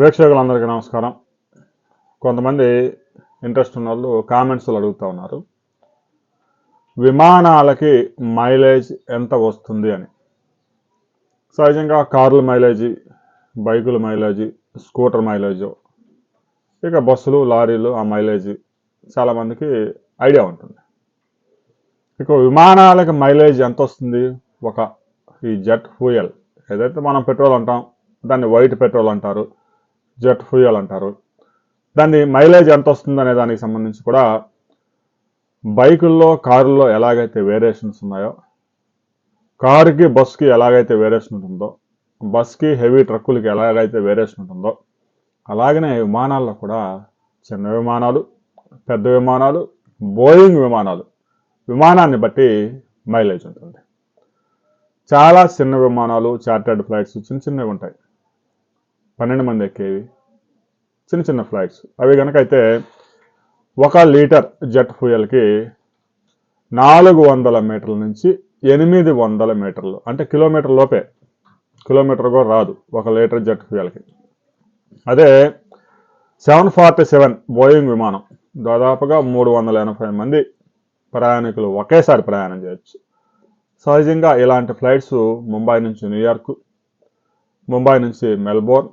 వీక్షకులందరికీ నమస్కారం. కొంతమంది ఇంట్రెస్ట్ ఉన్న వాళ్ళు కామెంట్స్లో అడుగుతూ ఉన్నారు, విమానాలకి మైలేజ్ ఎంత వస్తుంది అని. సహజంగా కార్ల మైలేజీ, బైకుల మైలేజీ, స్కూటర్ మైలేజు, ఇక బస్సులు, లారీలు ఆ మైలేజీ చాలామందికి ఐడియా ఉంటుంది. ఇక విమానాలకి మైలేజ్ ఎంత వస్తుంది? ఈ జెట్ ఫ్యూయల్ ఏదైతే మనం పెట్రోల్ అంటాం, దాన్ని వైట్ పెట్రోల్ అంటారు, జెట్ ఫ్యూయల్ అంటారు. దాన్ని మైలేజ్ ఎంత వస్తుంది అనే దానికి సంబంధించి కూడా బైకుల్లో, కారుల్లో ఎలాగైతే వేరియేషన్స్ ఉన్నాయో, కారుకి బస్కి ఎలాగైతే వేరియేషన్ ఉంటుందో, బస్కి హెవీ ట్రక్కులకి ఎలాగైతే వేరియేషన్ ఉంటుందో, అలాగనే విమానాల్లో కూడా చిన్న విమానాలు, పెద్ద విమానాలు, బోయింగ్ విమానాలు, విమానాన్ని బట్టి మైలేజ్ ఉంటుంది. చాలా చిన్న విమానాలు, చార్టర్డ్ ఫ్లైట్స్ చిన్న చిన్నవి ఉంటాయి, 12 మంది ఎక్కేవి చిన్న చిన్న ఫ్లైట్స్. అవి కనుక అయితే 1 లీటర్ జెట్ ఫ్యూయల్కి 400 మీటర్ల నుంచి 800 మీటర్లు, అంటే కిలోమీటర్ లోపే, కిలోమీటర్ కూడా రాదు 1 లీటర్ జెట్ ఫ్యూయల్కి. అదే 747 బోయింగ్ విమానం దాదాపుగా 380 మంది ప్రయాణికులు ఒకేసారి ప్రయాణం చేయొచ్చు. సహజంగా ఇలాంటి ఫ్లైట్స్ ముంబై నుంచి న్యూయార్క్, ముంబై నుంచి మెల్బోర్న్,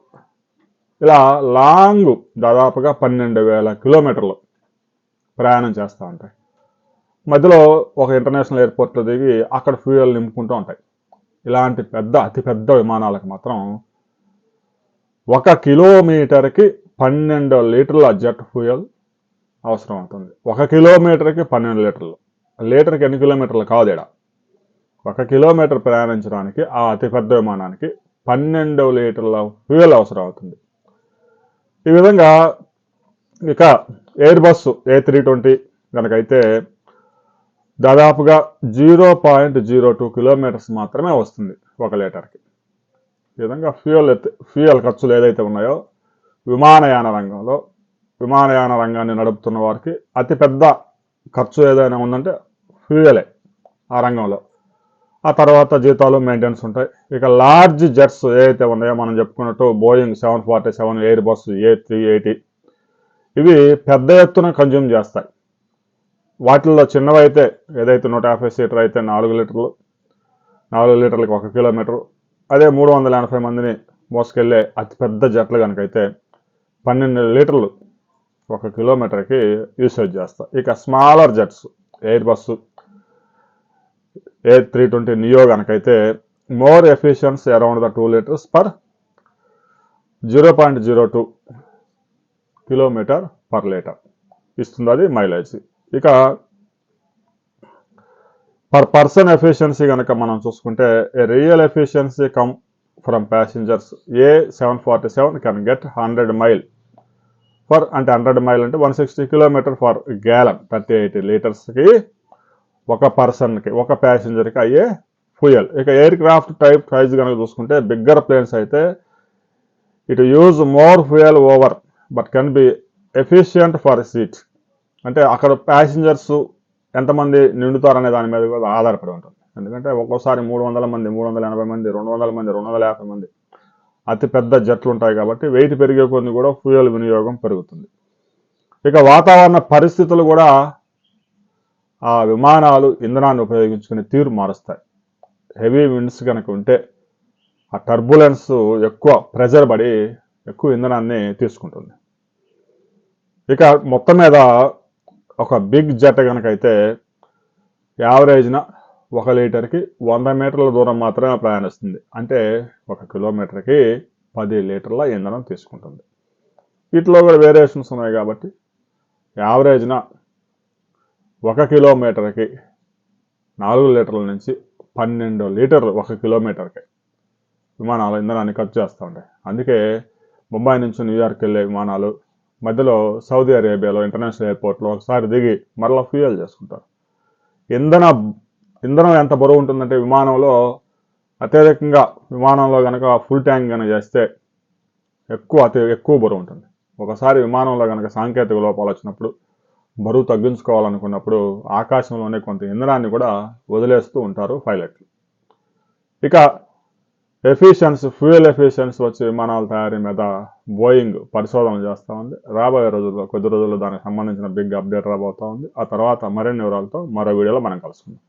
ఇలా లాంగ్ దాదాపుగా 12,000 కిలోమీటర్లు ప్రయాణం చేస్తూ ఉంటాయి. మధ్యలో ఒక ఇంటర్నేషనల్ ఎయిర్పోర్ట్లో దిగి అక్కడ ఫ్యూయల్ నింపుకుంటూ ఉంటాయి. ఇలాంటి అతిపెద్ద విమానాలకు మాత్రం 1 కిలోమీటర్కి 12 లీటర్ల జెట్ ఫ్యూయల్ అవసరం అవుతుంది. 1 కిలోమీటర్కి 12 లీటర్లు, లీటర్కి ఎన్ని కిలోమీటర్లు కాదు ఇక్కడ. 1 కిలోమీటర్ ప్రయాణించడానికి ఆ అతిపెద్ద విమానానికి 12 లీటర్ల ఫ్యూయల్ అవసరం అవుతుంది. ఈ విధంగా ఇక ఎయిర్ బస్సు A320 కనుకైతే దాదాపుగా 0.02 కిలోమీటర్స్ మాత్రమే వస్తుంది 1 లీటర్కి. ఈ విధంగా ఫ్యూయల్ ఖర్చులు ఏదైతే ఉన్నాయో విమానయాన రంగాన్ని నడుపుతున్న వారికి అతిపెద్ద ఖర్చు ఏదైనా ఉందంటే ఫ్యూయలే ఆ రంగంలో. ఆ తర్వాత జీతాలు, మెయింటెనెన్స్ ఉంటాయి. ఇక లార్జ్ జెట్స్ ఏవైతే ఉన్నాయో మనం చెప్పుకున్నట్టు బోయింగ్ 747, ఎయిర్ బస్ A380 ఇవి పెద్ద ఎత్తున కన్జ్యూమ్ చేస్తాయి. వాటిల్లో చిన్నవైతే ఏదైతే 150 సీటర్ అయితే 4 లీటర్లు, 4 లీటర్లకి 1 కిలోమీటరు. అదే 380 మందిని మోసుకెళ్లే అతిపెద్ద జట్లు కనుకైతే 12 లీటర్లు 1 కిలోమీటర్కి యూసేజ్ చేస్తాయి. ఇక smaller jets Airbus A320 neo కనుకైతే more efficiency around the 2 litres per 0.02 kilometre per litre ఇస్తుంది అది మైలేజ్. ఇక పర్ పర్సన్ ఎఫిషియన్సీ కనుక మనం చూసుకుంటే real efficiency come from passengers A747 can get 100 mile for, అంటే 100 మైల్ అంటే 160 కిలోమీటర్ ఫర్ గ్యాలన్, 38 లీటర్స్కి ఒక పర్సన్కి, ఒక ప్యాసింజర్కి అయ్యే ఫ్యూయల్. ఇక ఎయిర్ క్రాఫ్ట్ టైప్ ప్రైజ్ కనుక చూసుకుంటే బిగ్గర్ ప్లేన్స్ అయితే it use more fuel over but can be efficient for seat, అంటే అక్కడ ప్యాసింజర్స్ ఎంతమంది నిండుతారనే దాని మీద కూడా ఆధారపడి ఉంటుంది. ఎందుకంటే ఒక్కోసారి 300 మంది, 380 మంది, 200 మంది, 250 మంది అతిపెద్ద జట్లు ఉంటాయి కాబట్టి వెయిట్ పెరిగే కొద్ది కూడా ఫ్యూయల్ వినియోగం పెరుగుతుంది. ఇక వాతావరణ పరిస్థితులు కూడా ఆ విమానాలు ఇంధనాన్ని ఉపయోగించుకునే తీరు మారుస్తాయి. హెవీ విండ్స్ కనుక ఉంటే ఆ టర్బులెన్స్ ఎక్కువ ప్రెజర్ పడి ఎక్కువ ఇంధనాన్ని తీసుకుంటుంది. ఇక మొత్తం మీద ఒక బిగ్ జెట్ కనుకైతే యావరేజ్న 1 లీటర్కి 100 మీటర్ల దూరం మాత్రమే ప్రయాణిస్తుంది. అంటే 1 కిలోమీటర్కి 10 లీటర్ల ఇంధనం తీసుకుంటుంది. వీటిలో కూడా వేరియేషన్స్ ఉన్నాయి కాబట్టి యావరేజ్న 1 కిలోమీటర్కి 4 లీటర్ల నుంచి 12 లీటర్లు 1 కిలోమీటర్కి విమానాలు ఇంధనాన్ని ఖర్చు చేస్తూ ఉంటాయి. అందుకే ముంబై నుంచి న్యూయార్క్ వెళ్ళే విమానాలు మధ్యలో సౌదీ అరేబియాలో ఇంటర్నేషనల్ ఎయిర్పోర్ట్లో ఒకసారి దిగి మరలా ఫ్యూయల్ చేసుకుంటారు. ఇంధనం ఎంత బరువు ఉంటుందంటే విమానంలో అత్యధికంగా విమానంలో కనుక ఫుల్ ట్యాంక్ కనుక చేస్తే ఎక్కువ బరువు ఉంటుంది. ఒకసారి విమానంలో కనుక సాంకేతిక లోపాలు వచ్చినప్పుడు, బరువు తగ్గించుకోవాలనుకున్నప్పుడు ఆకాశంలోనే కొంత ఇంధనాన్ని కూడా వదిలేస్తూ ఉంటారు పైలట్లు. ఇక ఫ్యూయల్ ఎఫిషియన్సీ వచ్చి విమానాల తయారీ మీద బోయింగ్ పరిశోధన చేస్తూ ఉంది. రాబోయే రోజుల్లో కొద్ది రోజుల్లో దానికి సంబంధించిన బిగ్ అప్డేట్ రాబోతూ ఉంది. ఆ తర్వాత మరిన్ని వివరాలతో మరో వీడియోలో మనం కలుసుకుందాం.